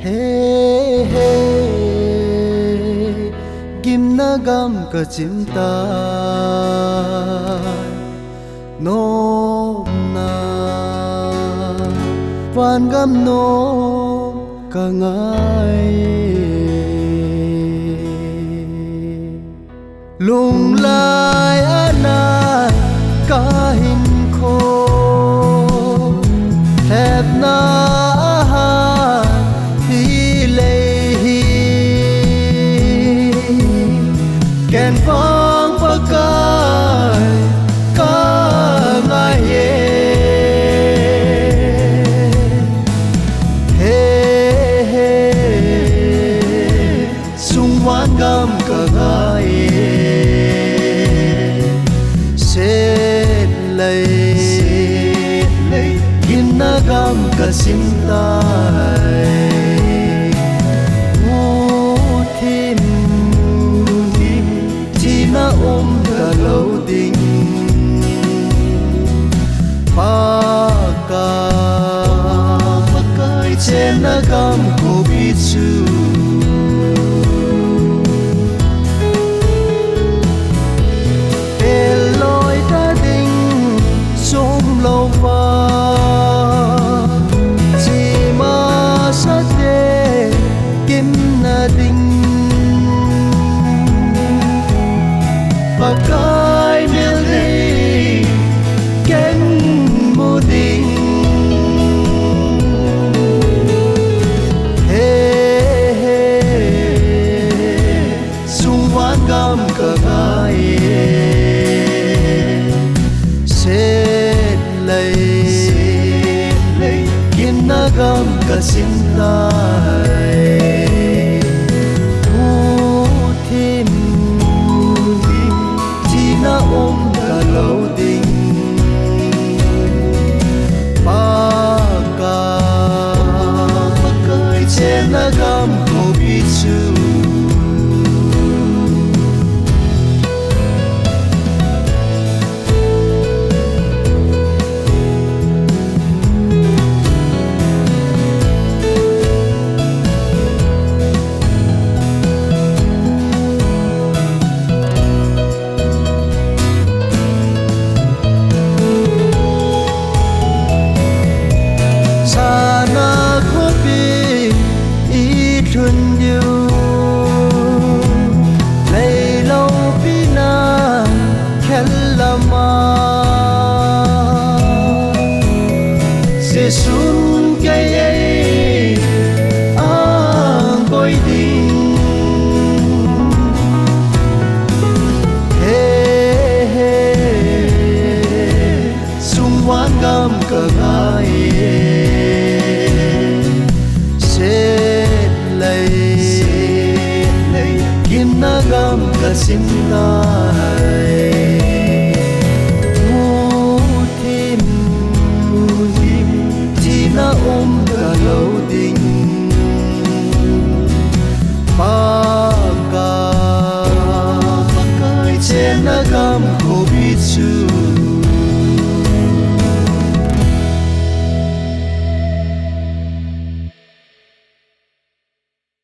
Hey hey Kim na gam ka chim ta Nom na Van gam nom ka ngai Lung lai anai ka hin kho Thep na Ken vang pakai ka ngai ye Hey hey sung wan gam ka ngai ye Set lay Gin na gam ka sim tai Ka lâu đình ba cái trên na gam cô biết chú lối ta đình sôm lâu va chỉ mà sát đê kim na đình Pakai mildi ken muding Hey hey sung wan gam ka ngai Set lay Kin na gam ka sim tai Ka lâu đình ba cái trên na gam cô biết chú Thuần yêu lấy lâu pina khen là ma Giêsu